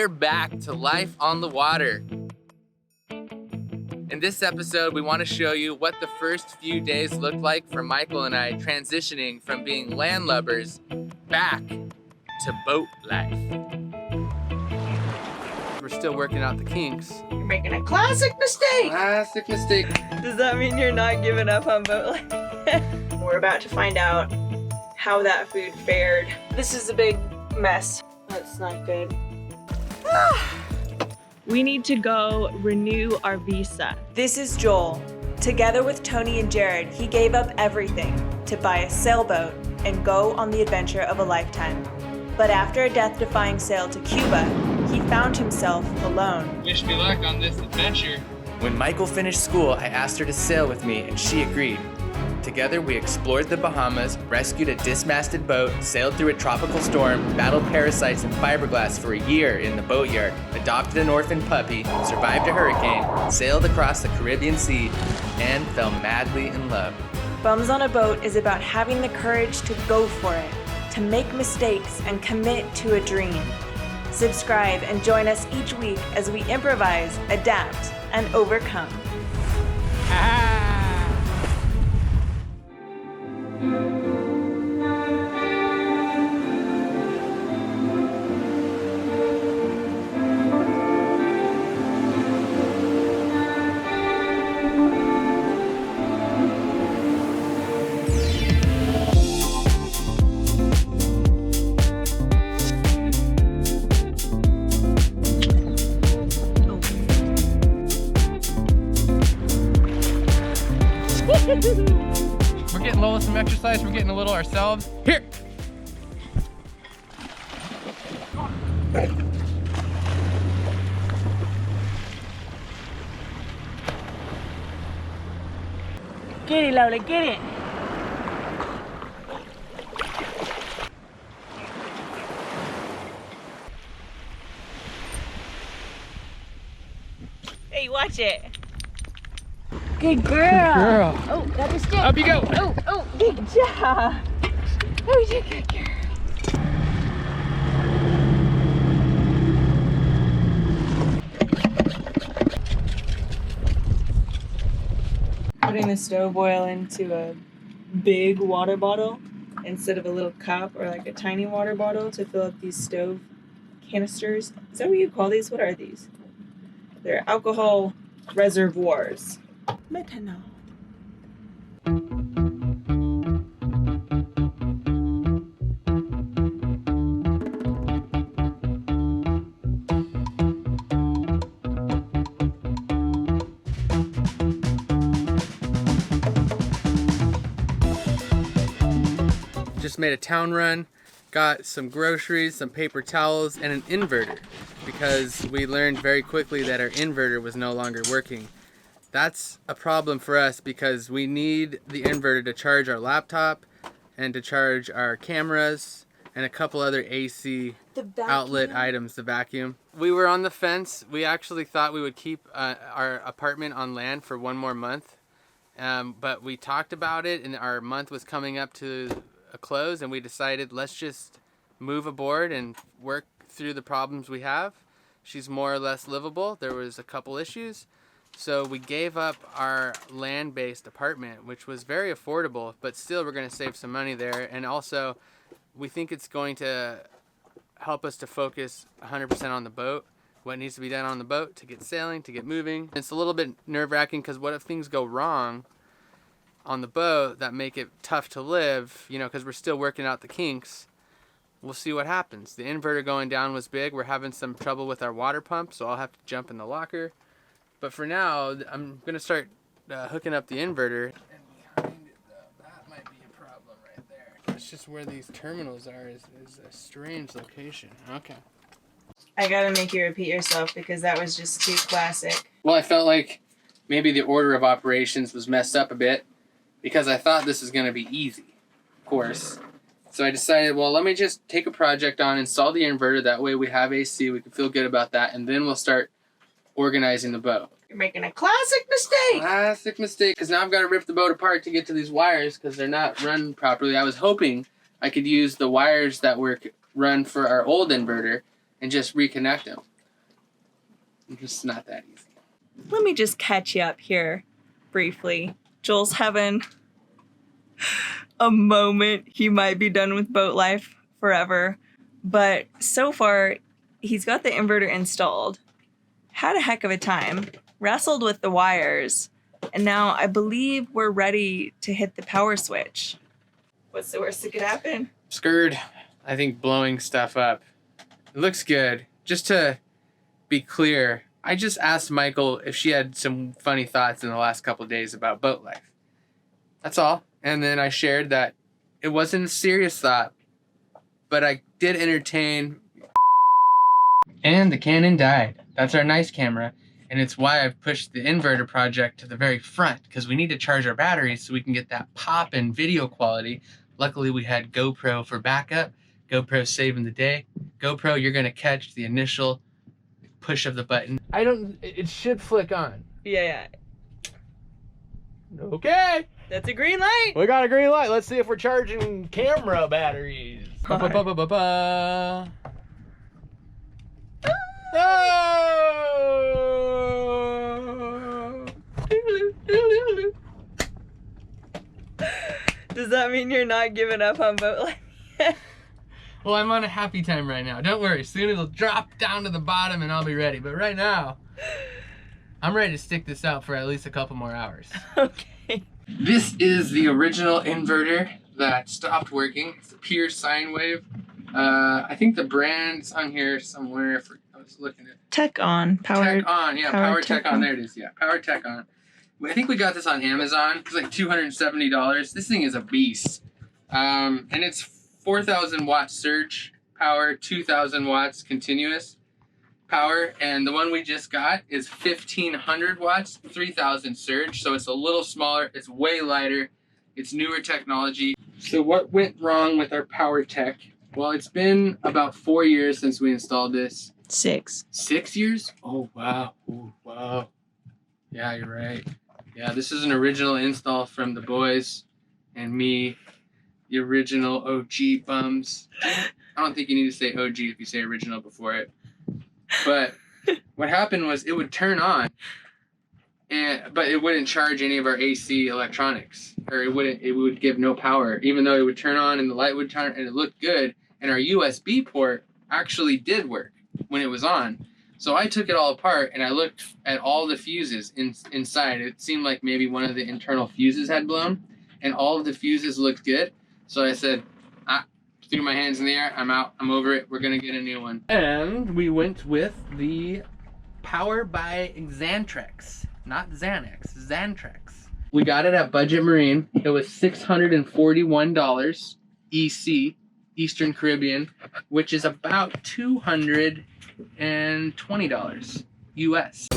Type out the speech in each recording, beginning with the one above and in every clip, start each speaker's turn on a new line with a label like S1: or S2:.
S1: we're back to life on the water. In this episode, we want to show you what the first few days looked like for Michael and I transitioning from being landlubbers back to boat life. We're still working out the kinks.
S2: You're making a classic mistake!
S1: Classic mistake.
S3: Does that mean you're not giving up on boat life?
S2: We're about to find out how that food fared. This is a big mess. That's not good.
S3: We need to go renew our visa.
S4: This is Joel. Together with Tony and Jared, he gave up everything to buy a sailboat and go on the adventure of a lifetime. But after a death-defying sail to Cuba, he found himself alone.
S1: Wish me luck on this adventure.
S5: When Michael finished school, I asked her to sail with me, and she agreed. Together, we explored the Bahamas, rescued a dismasted boat, sailed through a tropical storm, battled parasites and fiberglass for a year in the boatyard, adopted an orphan puppy, survived a hurricane, sailed across the Caribbean Sea, and fell madly in love.
S4: Bums on a Boat is about having the courage to go for it, to make mistakes and commit to a dream. Subscribe and join us each week as we improvise, adapt, and overcome.
S1: We're getting Lola some exercise, we're getting a little ourselves. Here!
S3: Get it, Lola, get it. Hey, watch it. Good girl.
S1: Good girl.
S3: Oh, got your stick.
S1: Up you go.
S3: Oh, good job. Oh, you did good, girl.
S2: Putting the stove oil into a big water bottle instead of a little cup or like a tiny water bottle to fill up these stove canisters. Is that what you call these? What are these? They're alcohol reservoirs. Methanol.
S1: Just made a town run, got some groceries, some paper towels, and an inverter because we learned very quickly that our inverter was no longer working. That's a problem for us because we need the inverter to charge our laptop and to charge our cameras and a couple other AC outlet items, the vacuum. We were on the fence. We actually thought we would keep our apartment on land for one more month, but we talked about it and our month was coming up to a close and we decided let's just move aboard and work through the problems we have. She's more or less livable. There was a couple issues. So we gave up our land-based apartment, which was very affordable, but still we're going to save some money there. And also, we think it's going to help us to focus 100% on the boat, what needs to be done on the boat to get sailing, to get moving. It's a little bit nerve-wracking because what if things go wrong on the boat that make it tough to live, you know, because we're still working out the kinks. We'll see what happens. The inverter going down was big. We're having some trouble with our water pump, so I'll have to jump in the locker. But for now, I'm going to start hooking up the inverter. And behind it, though, that might be a problem right there. It's just where these terminals are is a strange location. Okay.
S2: I gotta make you repeat yourself because that was just too classic.
S1: Well, I felt like maybe the order of operations was messed up a bit because I thought this was going to be easy, of course. So I decided, well, let me just take a project on, install the inverter. That way we have AC. We can feel good about that. And then we'll start organizing the boat.
S2: You're making a classic mistake.
S1: Classic mistake, because now I've got to rip the boat apart to get to these wires because they're not run properly. I was hoping I could use the wires that were run for our old inverter and just reconnect them. It's just not that easy.
S2: Let me just catch you up here briefly. Joel's having a moment. He might be done with boat life forever. But so far, he's got the inverter installed. Had a heck of a time. Wrestled with the wires. And now I believe we're ready to hit the power switch. What's the worst that could happen?
S1: Scared. I think blowing stuff up. It looks good. Just to be clear, I just asked Michael if she had some funny thoughts in the last couple of days about boat life. That's all. And then I shared that it wasn't a serious thought, but I did entertain. And the Canon died. That's our nice camera. And it's why I've pushed the inverter project to the very front, because we need to charge our batteries so we can get that pop in video quality. Luckily, we had GoPro for backup. GoPro saving the day. GoPro, you're going to catch the initial push of the button. It should flick on.
S2: Yeah.
S1: Okay.
S2: That's a green light.
S1: We got a green light. Let's see if we're charging camera batteries. Ba-ba-ba-ba-ba. Oh!
S2: Does that mean you're not giving up on boat life?
S1: Well, I'm on a happy time right now. Don't worry. Soon it'll drop down to the bottom and I'll be ready. But right now, I'm ready to stick this out for at least a couple more hours.
S2: Okay.
S1: This is the original inverter that stopped working. It's the pure sine wave. I think the brand's on here somewhere. I was looking at
S2: Tech on.
S1: Tech on. Yeah, Power Tech on. There it is. Yeah, Power Tech on. I think we got this on Amazon. It's like $270. This thing is a beast. And it's 4,000 watt surge power, 2,000 watts continuous power. And the one we just got is 1,500 watts, 3,000 surge. So it's a little smaller. It's way lighter. It's newer technology. So what went wrong with our Power Tech? Well, it's been about 4 years since we installed this.
S2: 6.
S1: 6 years? Oh, wow. Ooh, wow. Yeah, you're right. Yeah, this is an original install from the boys and me, the original OG bums. I don't think you need to say OG if you say original before it. But what happened was it would turn on, but it wouldn't charge any of our AC electronics, or it would give no power, even though it would turn on and the light would turn and it looked good. And our USB port actually did work when it was on. So I took it all apart and I looked at all the fuses inside. It seemed like maybe one of the internal fuses had blown, and all of the fuses looked good. So I said, threw my hands in the air, I'm out, I'm over it, we're gonna get a new one. And we went with the Power by Xantrex, not Xanax, Xantrex. We got it at Budget Marine. It was $641 EC, Eastern Caribbean, which is about $220 US.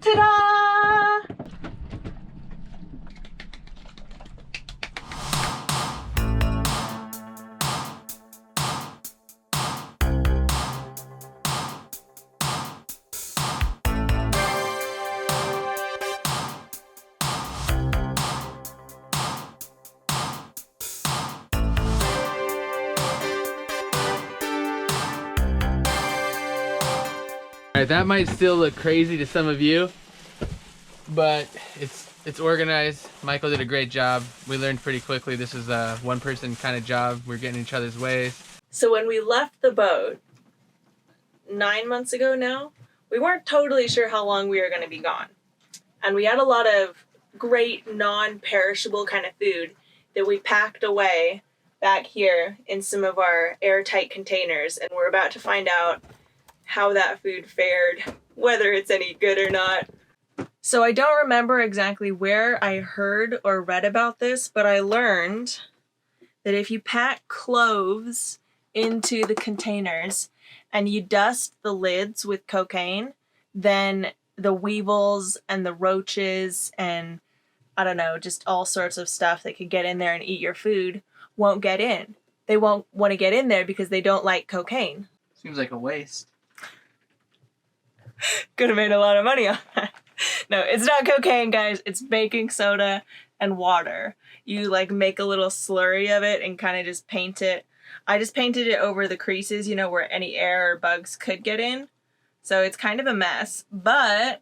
S2: Ta-da!
S1: Alright, that might still look crazy to some of you, but it's organized. Michael did a great job. We learned pretty quickly this is a one-person kind of job. We're getting each other's ways.
S2: So when we left the boat 9 months ago now, we weren't totally sure how long we were going to be gone. And we had a lot of great non-perishable kind of food that we packed away back here in some of our airtight containers, and we're about to find out how that food fared, whether it's any good or not. So I don't remember exactly where I heard or read about this, but I learned that if you pack cloves into the containers and you dust the lids with cocaine, then the weevils and the roaches and I don't know, just all sorts of stuff that could get in there and eat your food won't get in. They won't want to get in there because they don't like cocaine.
S1: Seems like a waste.
S2: Could have made a lot of money on that. No, it's not cocaine, guys. It's baking soda and water. you like make a little slurry of it and kind of just paint it. I just painted it over the creases, you know, where any air or bugs could get in. So it's kind of a mess, but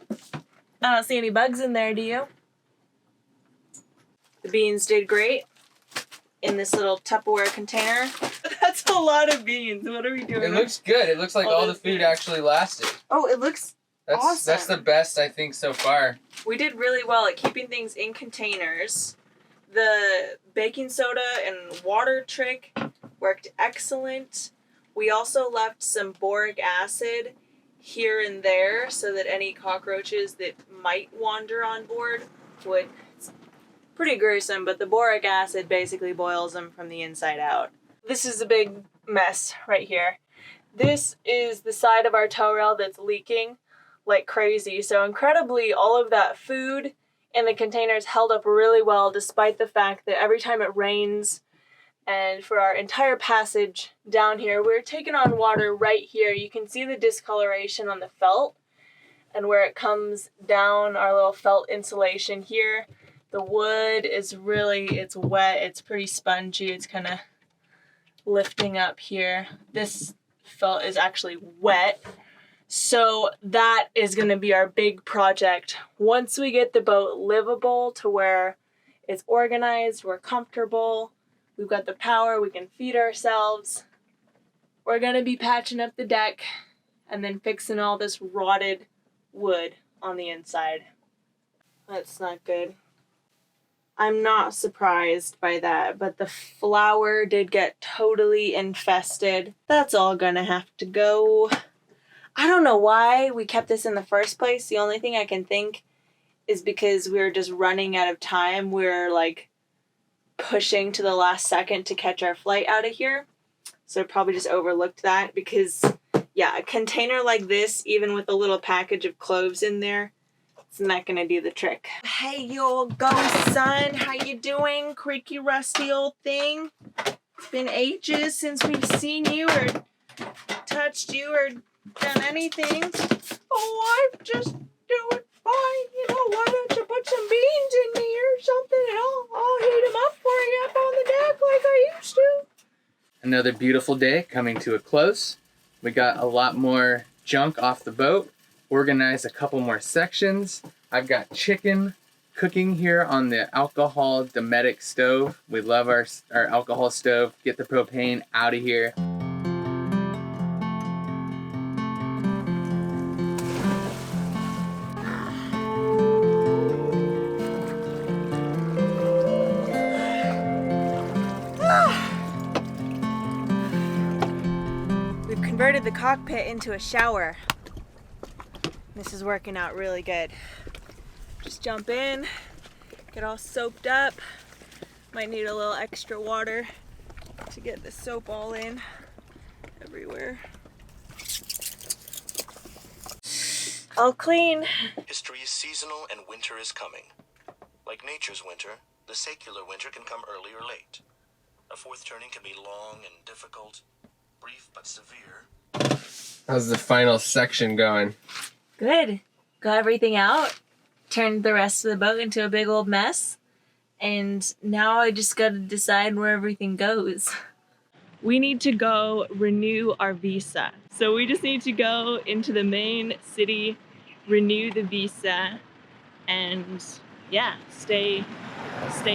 S2: I don't see any bugs in there, do you? The beans did great in this little Tupperware container. That's a lot of beans. What are we doing?
S1: It looks good. It looks like all the food actually lasted.
S2: Oh, it looks awesome.
S1: That's the best I think so far.
S2: We did really well at keeping things in containers. The baking soda and water trick worked excellent. We also left some boric acid here and there so that any cockroaches that might wander on board would... It's pretty gruesome, but the boric acid basically boils them from the inside out. This is a big mess right here. This is the side of our tow rail that's leaking like crazy. So incredibly, all of that food in the containers held up really well despite the fact that every time it rains, and for our entire passage down here, we're taking on water right here. You can see the discoloration on the felt and where it comes down our little felt insulation here. The wood is really, it's wet, it's pretty spongy, it's kind of lifting up here. This felt is actually wet. So that is going to be our big project. Once we get the boat livable to where it's organized, we're comfortable, we've got the power, we can feed ourselves, we're going to be patching up the deck and then fixing all this rotted wood on the inside. That's not good. I'm not surprised by that, but the flour did get totally infested. That's all gonna have to go. I don't know why we kept this in the first place. The only thing I can think is because we were just running out of time. We were like pushing to the last second to catch our flight out of here. So probably just overlooked that because, yeah, a container like this, even with a little package of cloves in there, it's not gonna do the trick. Hey, you old ghost son, how you doing? Creaky, rusty old thing. It's been ages since we've seen you or touched you or done anything. Oh, I'm just doing fine. You know, why don't you put some beans in me or something and I'll heat them up for you up on the deck like I used to.
S1: Another beautiful day coming to a close. We got a lot more junk off the boat. Organized a couple more sections. I've got chicken cooking here on the alcohol Dometic stove. We love our alcohol stove. Get the propane out of here.
S2: We've converted the cockpit into a shower. This is working out really good. Just jump in, get all soaped up. Might need a little extra water to get the soap all in everywhere. All clean.
S6: History is seasonal and winter is coming. Like nature's winter, the secular winter can come early or late. A fourth turning can be long and difficult, brief but severe.
S1: How's the final section going?
S2: Good. Got everything out. Turned the rest of the boat into a big old mess. And now I just got to decide where everything goes. We need to go renew our visa. So we just need to go into the main city, renew the visa, and yeah, stay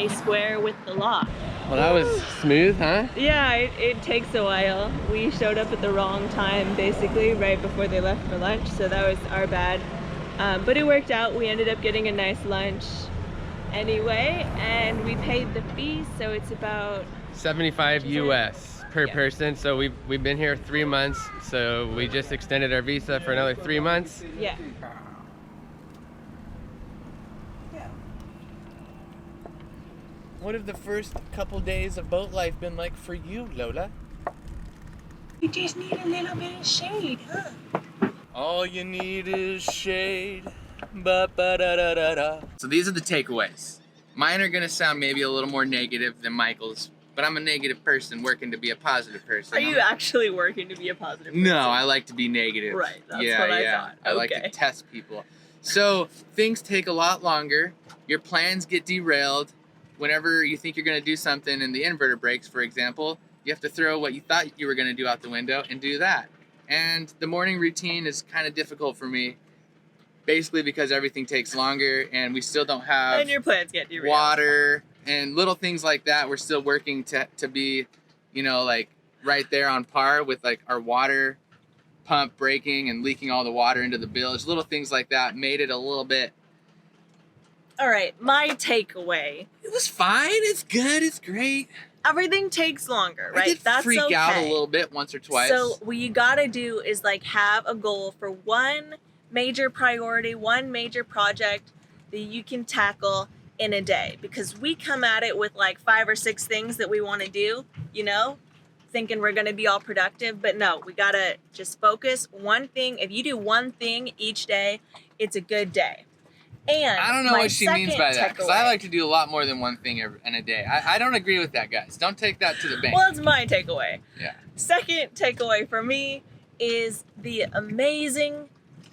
S2: square with the law.
S1: Well, that was smooth, huh?
S2: Yeah, it takes a while. We showed up at the wrong time, basically, right before they left for lunch, so that was our bad. But it worked out. We ended up getting a nice lunch anyway, and we paid the fee, so it's about
S1: $75 US per person. So we've been here 3 months, so we just extended our visa for another 3 months.
S2: Yeah.
S5: What have the first couple days of boat life been like for you, Lola?
S2: We just need a little bit of shade, huh?
S5: All you need is shade. Ba-ba-da-da-da-da.
S1: So these are the takeaways. Mine are gonna sound maybe a little more negative than Michael's, but I'm a negative person working to be a positive person.
S2: Are you actually working to be a positive person?
S1: No, I like to be negative.
S2: Right, that's what I thought.
S1: I like to
S2: Okay.
S1: test people. So things take a lot longer. Your plans get derailed. whenever you think you're going to do something and the inverter breaks, for example, you have to throw what you thought you were going to do out the window and do that. And the morning routine is kind of difficult for me, basically because everything takes longer and we still don't have
S2: And your plans get derailed.
S1: water and little things like that. We're still working to be, you know, like right there on par with like our water pump breaking and leaking all the water into the bilge. Little things like that made it a little bit.
S2: All right, my takeaway.
S1: It was fine. It's good. It's great.
S2: Everything takes longer, right?
S1: I did
S2: That's
S1: freak
S2: okay.
S1: out a little bit once or twice.
S2: So what you gotta do is like have a goal for one major priority, one major project that you can tackle in a day. Because we come at it with like 5 or 6 things that we want to do, you know, thinking we're gonna be all productive. But no, we gotta just focus one thing. If you do one thing each day, it's a good day. And
S1: I don't know what she means by that, because I
S2: takeaway-
S1: like to do a lot more than one thing in a day. I don't agree with that, guys. Don't take that to the bank.
S2: Well, it's my takeaway.
S1: Yeah.
S2: Second takeaway for me is the amazing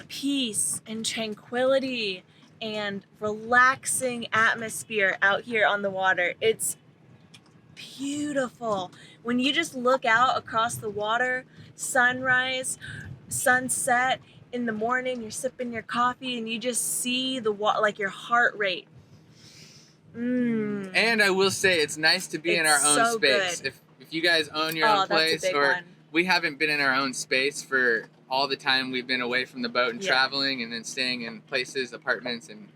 S2: peace and tranquility and relaxing atmosphere out here on the water. It's beautiful. When you just look out across the water, sunrise, sunset, in the morning, you're sipping your coffee and you just see the water, like your heart rate.
S1: And I will say, it's nice to be in our
S2: It's
S1: own
S2: so
S1: space.
S2: good.
S1: If you guys own your
S2: Oh,
S1: own
S2: that's a
S1: place,
S2: big
S1: or
S2: one.
S1: we haven't been in our own space for all the time we've been away from the boat and
S2: Yeah.
S1: traveling, and then staying in places, apartments, and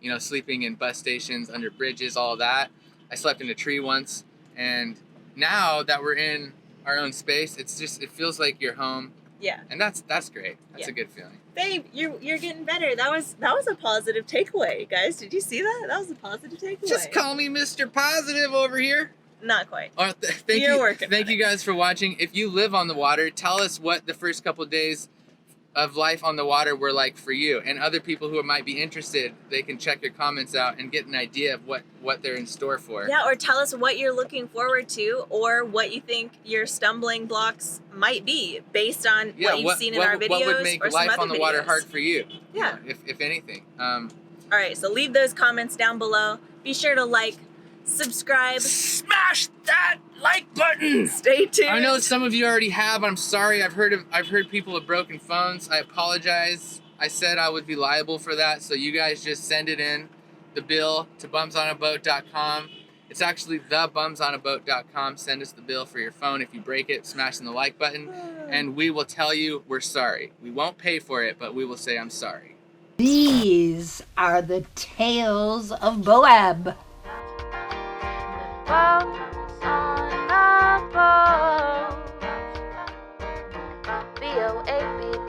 S1: you know, sleeping in bus stations, under bridges, all that. I slept in a tree once, and now that we're in our own space, it feels like you're home.
S2: Yeah.
S1: And that's great. That's
S2: Yeah.
S1: a good feeling.
S2: Babe, you're getting better. That was a positive takeaway, guys. Did you see that? That was a positive takeaway.
S1: Just call me Mr. Positive over here.
S2: Not quite.
S1: Oh, thank
S2: You're
S1: you.
S2: working
S1: Thank
S2: on
S1: you guys for watching. If you live on the water, tell us what the first couple days of life on the water were like for you. And other people who might be interested, they can check your comments out and get an idea of what they're in store for.
S2: Yeah, or tell us what you're looking forward to, or what you think your stumbling blocks might be based on what you've seen in our videos.
S1: What would make
S2: or some
S1: life
S2: other
S1: on the water
S2: videos.
S1: hard for you?
S2: Yeah.
S1: You know, if anything.
S2: All right, so leave those comments down below. Be sure to like, subscribe,
S1: Smash that like button!
S2: stay tuned.
S1: I know some of you already have. I'm sorry. I've heard people have broken phones. I apologize. I said I would be liable for that, so you guys just send it in, the bill, to bumsonaboat.com. It's actually thebumsonaboat.com. Send us the bill for your phone. If you break it, smashing the like button, and we will tell you we're sorry. We won't pay for it, but we will say I'm sorry.
S7: These are the tales of BOAB.
S3: Bums on a boat. BOAB,